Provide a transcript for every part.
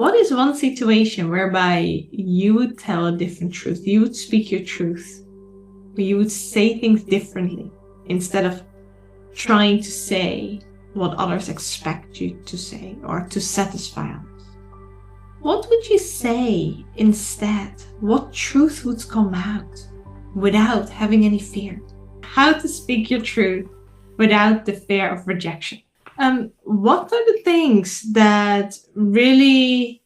What is one situation whereby you would tell a different truth? You would speak your truth, but you would say things differently instead of trying to say what others expect you to say or to satisfy others. What would you say instead? What truth would come out without having any fear? How to speak your truth without the fear of rejection. What are the things that really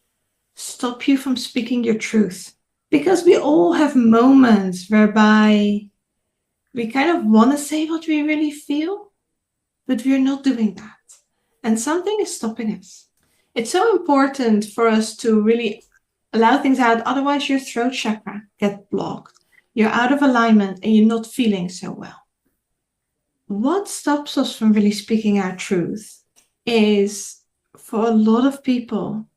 stop you from speaking your truth? Because we all have moments whereby we kind of want to say what we really feel, but we're not doing that. And something is stopping us. It's so important for us to really allow things out. Otherwise, your throat chakra gets blocked. You're out of alignment and you're not feeling so well. What stops us from really speaking our truth is, for a lot of people,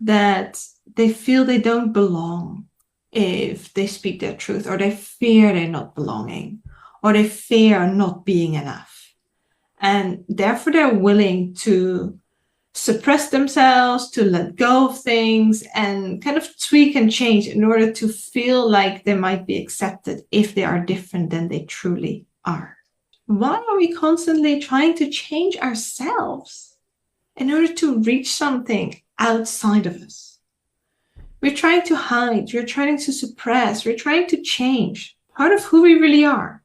that they feel they don't belong if they speak their truth, or they fear they're not belonging, or they fear not being enough. And therefore they're willing to suppress themselves, to let go of things, and kind of tweak and change in order to feel like they might be accepted if they are different than they truly are. Why are we constantly trying to change ourselves in order to reach something outside of us? We're trying to hide, we're trying to suppress, we're trying to change part of who we really are.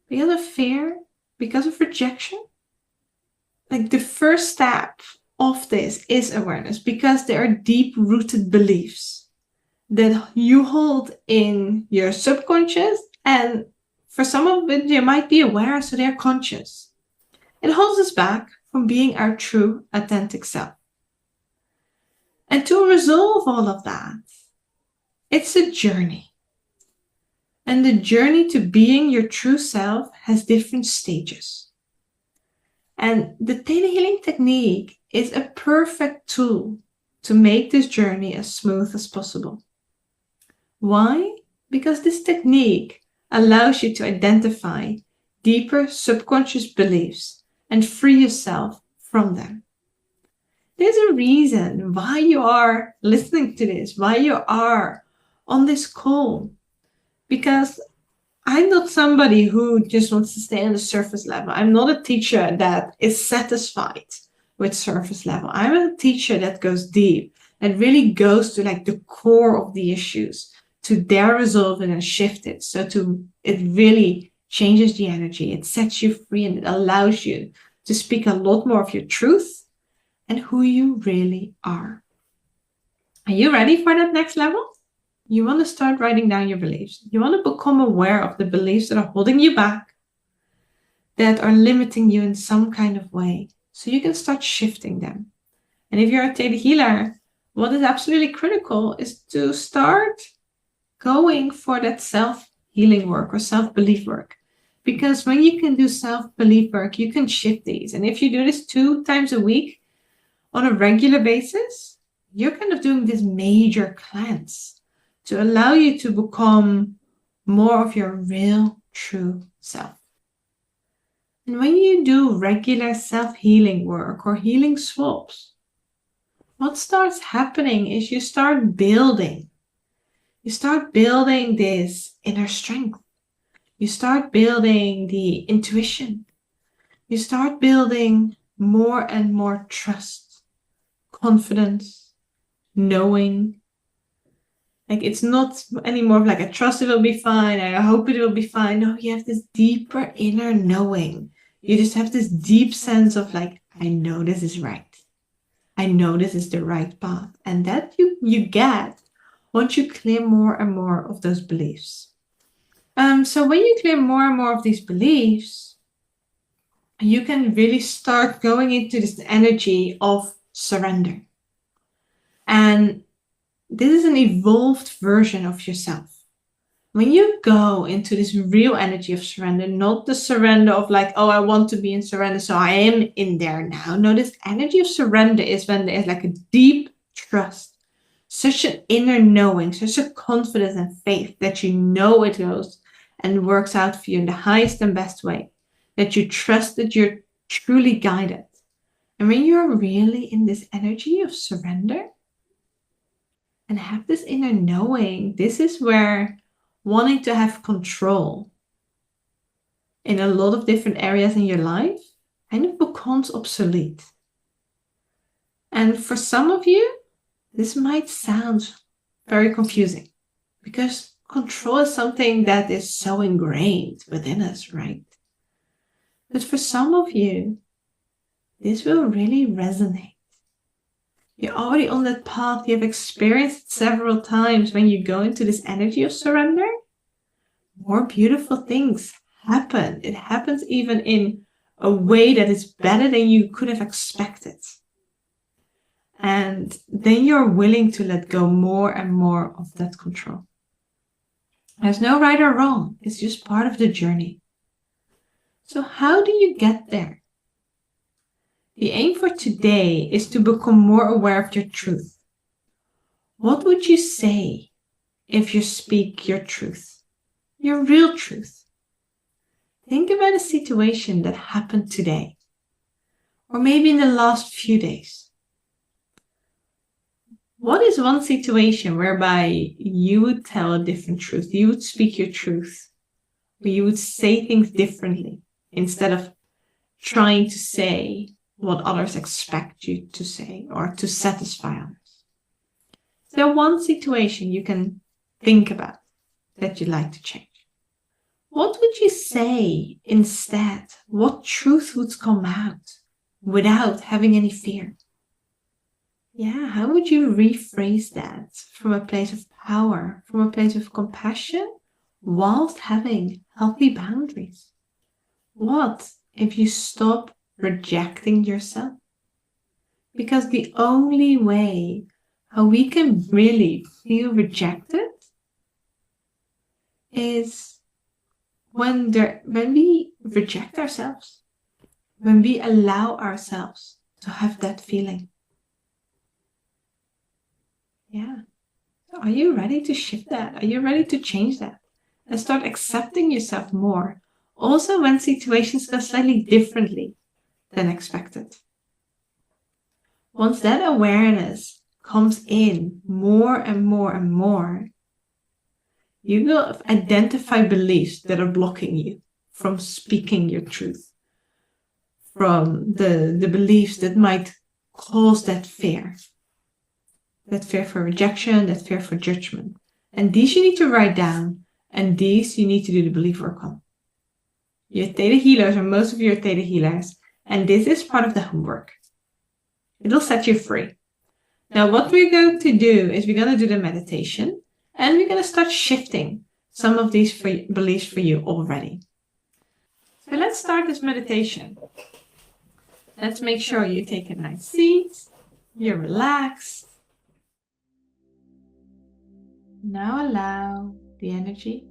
Because of fear, because of rejection. Like, the first step of this is awareness, because there are deep-rooted beliefs that you hold in your subconscious, and for some of it, you might be aware, so they're conscious. It holds us back from being our true, authentic self. And to resolve all of that, it's a journey. And the journey to being your true self has different stages. And the Theta Healing technique is a perfect tool to make this journey as smooth as possible. Why? Because this technique allows you to identify deeper subconscious beliefs and free yourself from them. There's a reason why you are listening to this, why you are on this call. Because I'm not somebody who just wants to stay on the surface level. I'm not a teacher that is satisfied with surface level. I'm a teacher that goes deep and really goes to like the core of the issues, to dare resolve it and shift it. So it really changes the energy. It sets you free and it allows you to speak a lot more of your truth and who you really are. Are you ready for that next level? You want to start writing down your beliefs. You want to become aware of the beliefs that are holding you back, that are limiting you in some kind of way, so you can start shifting them. And if you're a Theta healer, what is absolutely critical is to start going for that self-healing work or self-belief work. Because when you can do self-belief work, you can shift these. And if you do this 2 times a week on a regular basis, you're kind of doing this major cleanse to allow you to become more of your real, true self. And when you do regular self-healing work or healing swaps, what starts happening is you start building. You start building this inner strength. You start building the intuition. You start building more and more trust, confidence, knowing. Like, it's not anymore like, I trust it will be fine, I hope it will be fine. No, you have this deeper inner knowing. You just have this deep sense of like, I know this is right. I know this is the right path. And that you get once you clear more and more of those beliefs. So when you clear more and more of these beliefs, you can really start going into this energy of surrender. And this is an evolved version of yourself. When you go into this real energy of surrender, not the surrender of like, oh, I want to be in surrender, so I am in there now. No, this energy of surrender is when there is like a deep trust, such an inner knowing, such a confidence and faith that you know it goes and works out for you in the highest and best way, that you trust that you're truly guided And when you're really in this energy of surrender and have this inner knowing, this is where wanting to have control in a lot of different areas in your life kind of becomes obsolete. And for some of you, this might sound very confusing because control is something that is so ingrained within us, right? But for some of you, this will really resonate. You're already on that path. You've experienced it several times. When you go into this energy of surrender, more beautiful things happen. It happens even in a way that is better than you could have expected. And then you're willing to let go more and more of that control. There's no right or wrong. It's just part of the journey. So how do you get there? The aim for today is to become more aware of your truth. What would you say if you speak your truth? Your real truth. Think about a situation that happened today, or maybe in the last few days. What is one situation whereby you would tell a different truth? You would speak your truth, or you would say things differently instead of trying to say what others expect you to say or to satisfy others. Is there one situation you can think about that you'd like to change? What would you say instead? What truth would come out without having any fear? Yeah, how would you rephrase that from a place of power, from a place of compassion, whilst having healthy boundaries? What if you stop rejecting yourself? Because the only way how we can really feel rejected is when we reject ourselves, when we allow ourselves to have that feeling. Yeah. So are you ready to shift that? Are you ready to change that? And start accepting yourself more. Also when situations go slightly differently than expected. Once that awareness comes in more and more and more, you will identify beliefs that are blocking you from speaking your truth, from the beliefs that might cause that fear for rejection, that fear for judgment. And these you need to write down, and these you need to do the belief work on. You're Theta healers, or most of you are Theta healers, and this is part of the homework. It'll set you free. Now what we're going to do is we're going to do the meditation, and we're going to start shifting some of these beliefs for you already. So let's start this meditation. Let's make sure you take a nice seat, you're relaxed. Now allow the energy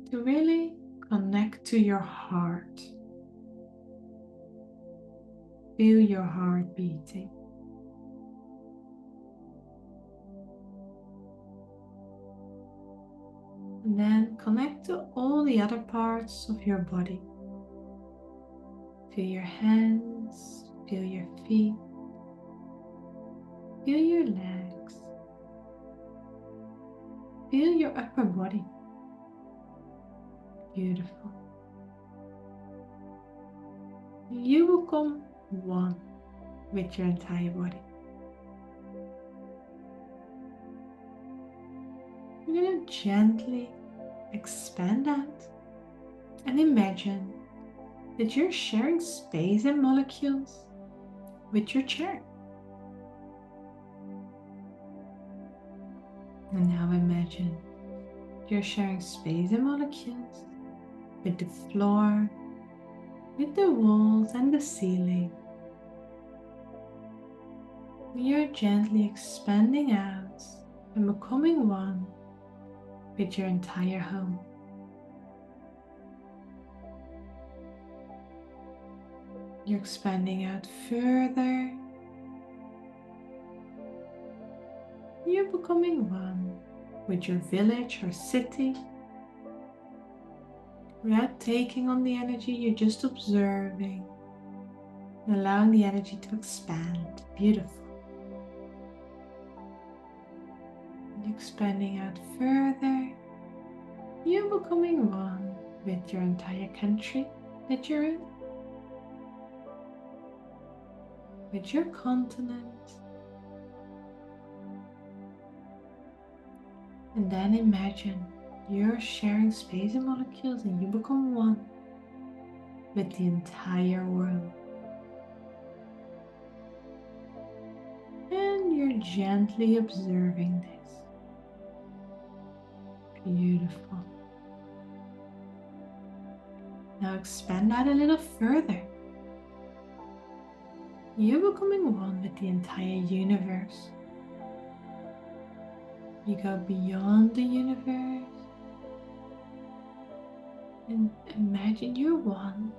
to really connect to your heart. Feel your heart beating. And then connect to all the other parts of your body. Feel your hands, feel your feet, feel your legs, feel your upper body. Beautiful. You will become one with your entire body. You're going to gently expand out and imagine that you're sharing space and molecules with your chair. And now imagine you're sharing space and molecules with the floor, with the walls and the ceiling. You're gently expanding out and becoming one with your entire home. You're expanding out further. You're becoming one with your village or city. Without taking on the energy, you're just observing allowing the energy to expand. Beautiful. And expanding out further, you're becoming one with your entire country that you're in, with your continent, and then imagine you're sharing space and molecules and you become one with the entire world. And you're gently observing this. Beautiful. Now expand that a little further. You're becoming one with the entire universe. You go beyond the universe and imagine you're one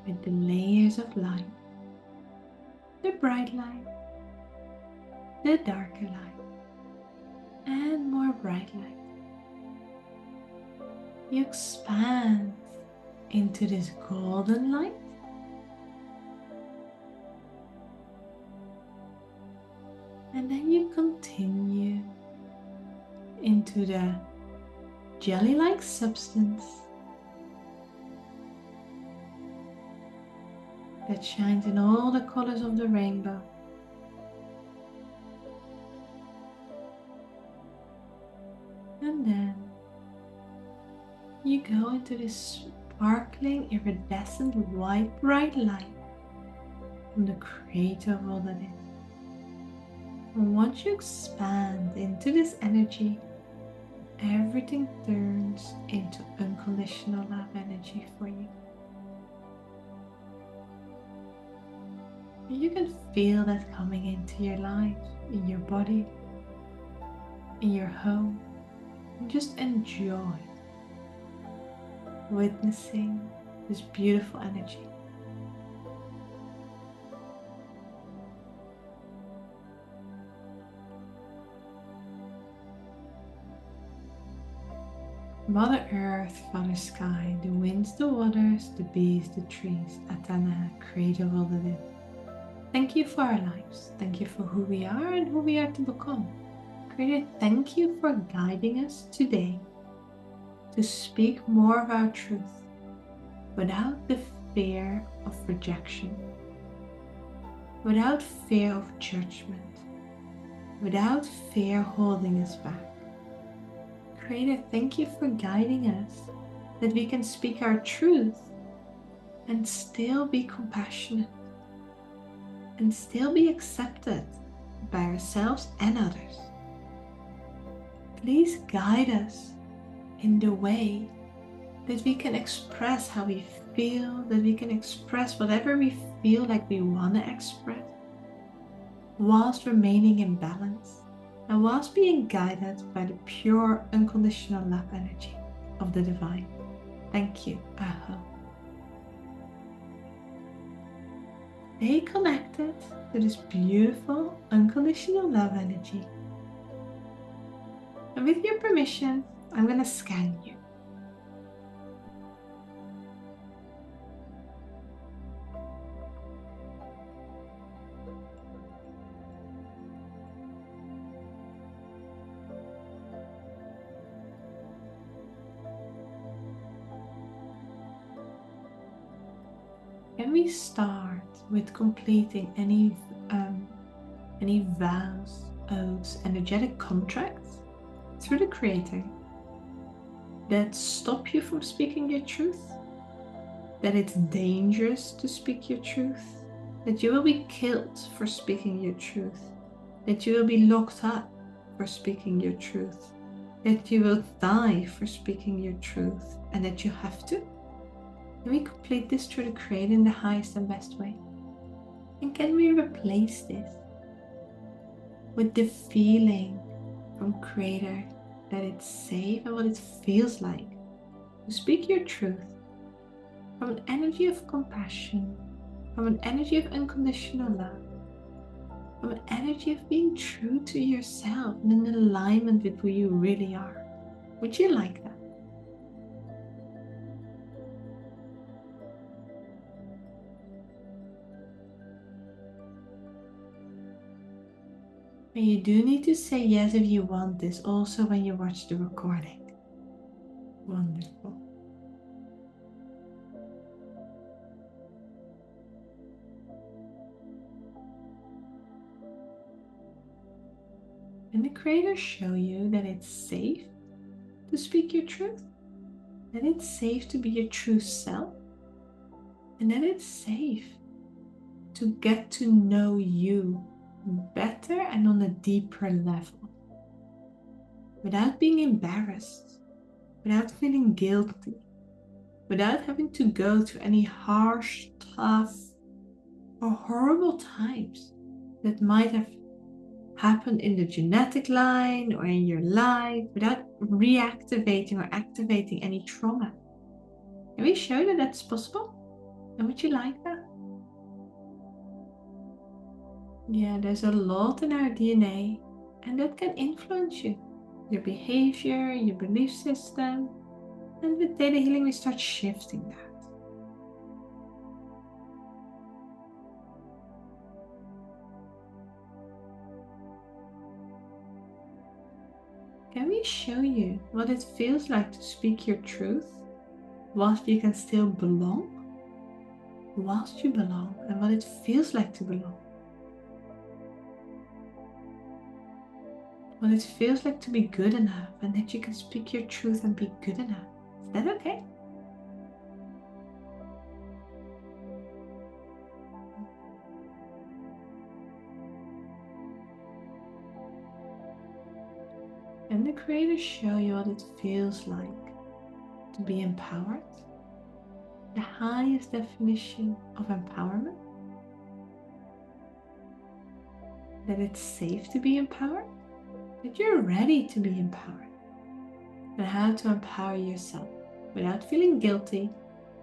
with the layers of light, the bright light, the darker light, and more bright light. You expand into this golden light, and then you continue into the jelly-like substance that shines in all the colors of the rainbow. And then you go into this sparkling, iridescent, white, bright light from the creator of all that is. And once you expand into this energy, everything turns into unconditional love energy for you. And you can feel that coming into your life, in your body, in your home, and just enjoy witnessing this beautiful energy. Mother Earth, Father Sky, the winds, the waters, the bees, the trees, Atana, creator of all that is. Thank you for our lives. Thank you for who we are and who we are to become. Creator, thank you for guiding us today to speak more of our truth without the fear of rejection, without fear of judgment, without fear holding us back. Creator, thank you for guiding us that we can speak our truth and still be compassionate and still be accepted by ourselves and others. Please guide us in the way that we can express how we feel, that we can express whatever we feel like we want to express, whilst remaining in balance and whilst being guided by the pure, unconditional love energy of the divine. Thank you, Aho. Stay connected to this beautiful, unconditional love energy. And with your permission, I'm going to scan you. Can we start with completing any vows, oaths, energetic contracts through the Creator that stop you from speaking your truth? That it's dangerous to speak your truth? That you will be killed for speaking your truth? That you will be locked up for speaking your truth? That you will die for speaking your truth and that you have to? Can we complete this through the Creator in the highest and best way? And can we replace this with the feeling from Creator that it's safe and what it feels like to speak your truth from an energy of compassion, from an energy of unconditional love, from an energy of being true to yourself and in alignment with who you really are? Would you like that? And you do need to say yes if you want this also when you watch the recording. Wonderful. And the creators show you that it's safe to speak your truth, that it's safe to be your true self, and that it's safe to get to know you better and on a deeper level, without being embarrassed, without feeling guilty, without having to go through any harsh, tough, or horrible times that might have happened in the genetic line or in your life, without reactivating or activating any trauma. Can we show that that's possible? And would you like that? Yeah, there's a lot in our DNA, and that can influence you, your behavior, your belief system. And with Theta Healing, we start shifting that. Can we show you what it feels like to speak your truth whilst you can still belong? Whilst you belong, and what it feels like to belong. What it feels like to be good enough, and that you can speak your truth and be good enough. Is that okay? And the creators show you what it feels like to be empowered. The highest definition of empowerment. That it's safe to be empowered. That you're ready to be empowered. And how to empower yourself without feeling guilty,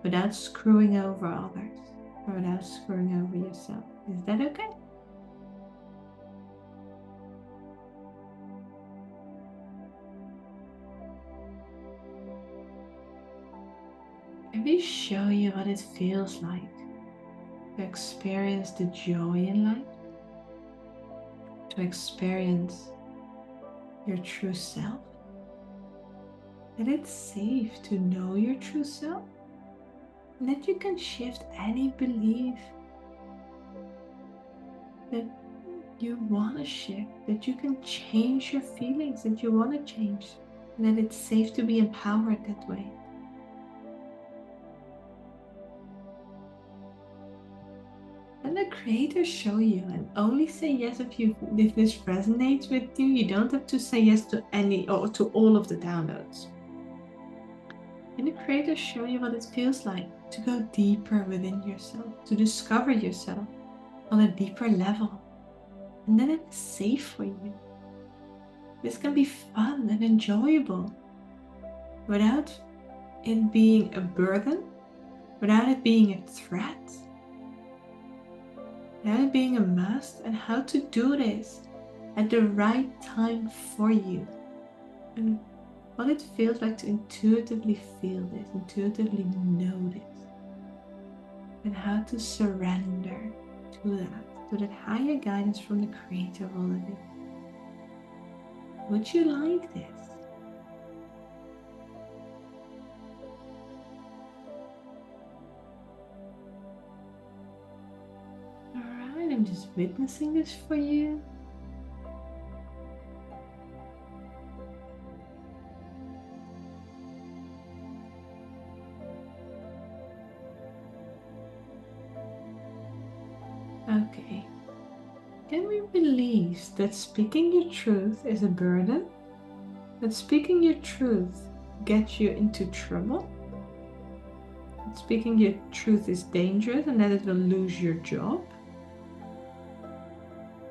without screwing over others, or without screwing over yourself. Is that okay? Let me show you what it feels like to experience the joy in life, to experience your true self, that it's safe to know your true self, and that you can shift any belief that you want to shift, that you can change your feelings that you want to change, and that it's safe to be empowered that way. And the creators show you, and only say yes if this resonates with you. You don't have to say yes to any or to all of the downloads. And the creators show you what it feels like to go deeper within yourself, to discover yourself on a deeper level. And then it's safe for you. This can be fun and enjoyable without it being a burden, without it being a threat, without it being a must, and how to do this at the right time for you. And what it feels like to intuitively feel this, intuitively know this, and how to surrender to that higher guidance from the creator of all of it. Would you like this? Alright, I'm just witnessing this for you. Okay. Can we release that speaking your truth is a burden? That speaking your truth gets you into trouble? That speaking your truth is dangerous and that it will lose your job?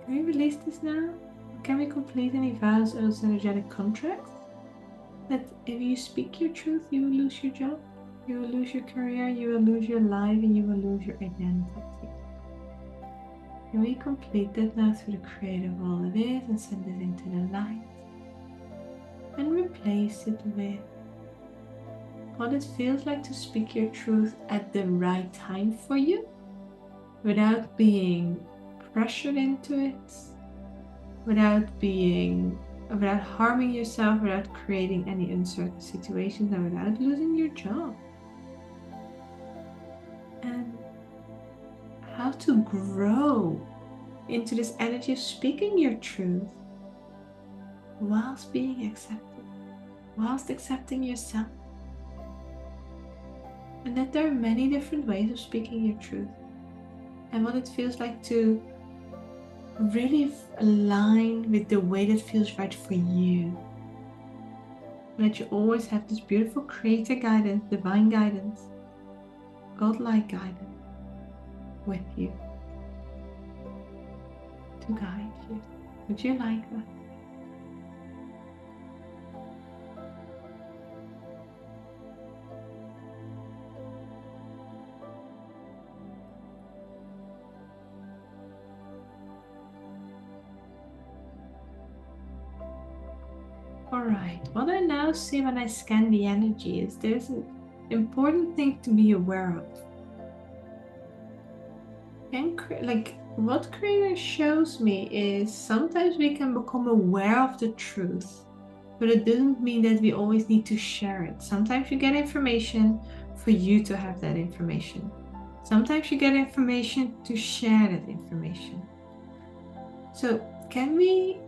Can we release this now? Can we complete any vows, oaths, energetic contracts? That if you speak your truth, you will lose your job, you will lose your career, you will lose your life, and you will lose your identity. Can we complete that now through the creator of all it is and send it into the light? And replace it with what it feels like to speak your truth at the right time for you, without being pressured into it, without harming yourself, without creating any uncertain situations, and without losing your job. And how to grow into this energy of speaking your truth whilst being accepted, whilst accepting yourself. And that there are many different ways of speaking your truth, and what it feels like to really align with the way that feels right for you. That you always have this beautiful creator guidance, divine guidance, godlike guidance with you to guide you. Would you like that? Alright, what I now see when I scan the energy is there's an important thing to be aware of. What Creator shows me is sometimes we can become aware of the truth, but it doesn't mean that we always need to share it. Sometimes you get information for you to have that information. Sometimes you get information to share that information. So can we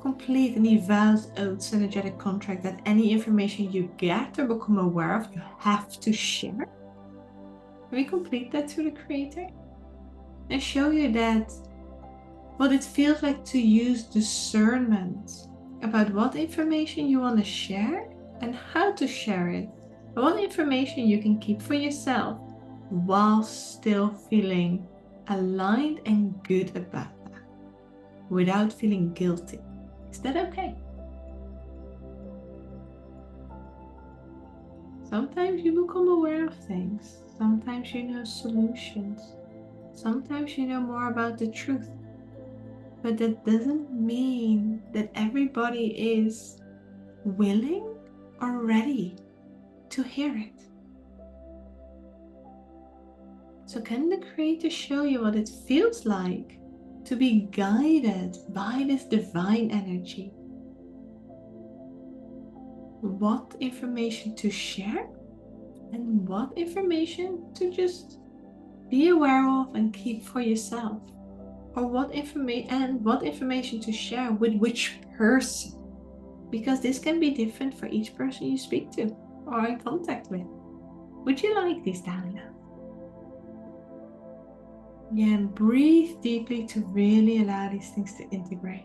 complete any vows, oaths, energetic contract that any information you get or become aware of, you have to share? Can we complete that to the Creator? And show you that what it feels like to use discernment about what information you want to share and how to share it, and what information you can keep for yourself while still feeling aligned and good about that, without feeling guilty. Is that okay? Sometimes you become aware of things. Sometimes you know solutions. Sometimes you know more about the truth. But that doesn't mean that everybody is willing or ready to hear it. So can the Creator show you what it feels like to be guided by this divine energy? What information to share and what information to just be aware of and keep for yourself? Or what information to share with which person? Because this can be different for each person you speak to or in contact with. Would you like these downloads? Yeah, and breathe deeply to really allow these things to integrate.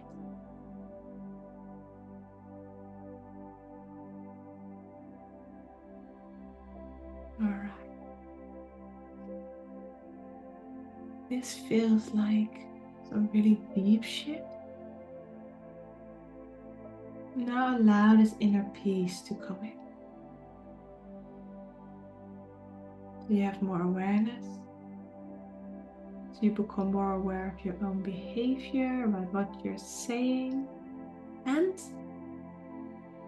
Alright. This feels like some really deep shit. Now allow this inner peace to come in. So you have more awareness. So you become more aware of your own behavior, about what you're saying. And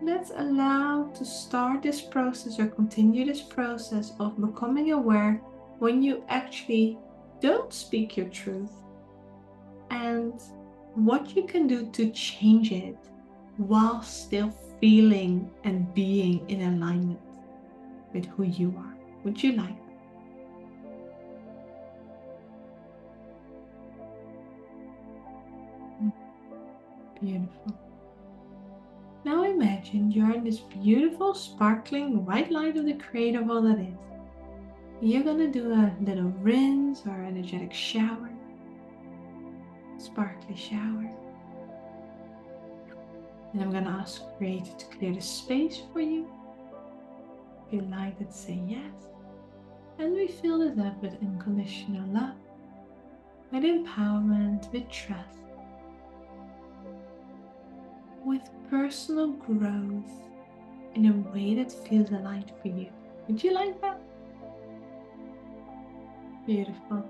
let's allow to start this process or continue this process of becoming aware when you actually don't speak your truth and what you can do to change it while still feeling and being in alignment with who you are. Would you like that? Beautiful. Now imagine you're in this beautiful, sparkling white light of the Creator of all that is. You're gonna do a little rinse or energetic shower, sparkly shower. And I'm gonna ask Creator to clear the space for you. If you like it, say yes. And we fill this up with unconditional love, with empowerment, with trust, with personal growth in a way that feels aligned for you. Would you like that? Beautiful.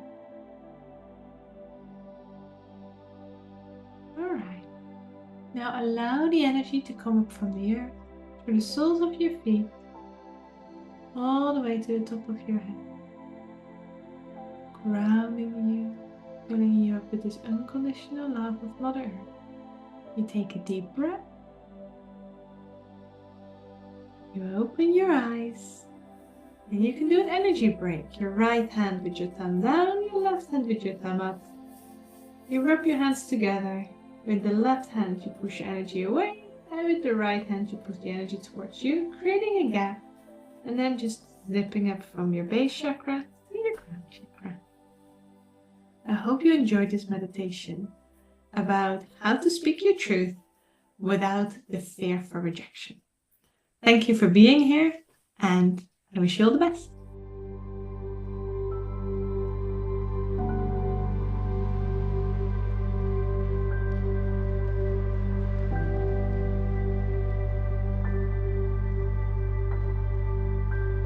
Alright. Now allow the energy to come up from the earth, through the soles of your feet, all the way to the top of your head. Grounding you, filling you up with this unconditional love of Mother Earth. You take a deep breath. You open your eyes. And you can do an energy break. Your right hand with your thumb down, your left hand with your thumb up. You rub your hands together. With the left hand, you push energy away. And with the right hand, you push the energy towards you, creating a gap. And then just zipping up from your base chakra to your crown chakra. I hope you enjoyed this meditation about how to speak your truth without the fear for rejection. Thank you for being here, and I wish you all the best.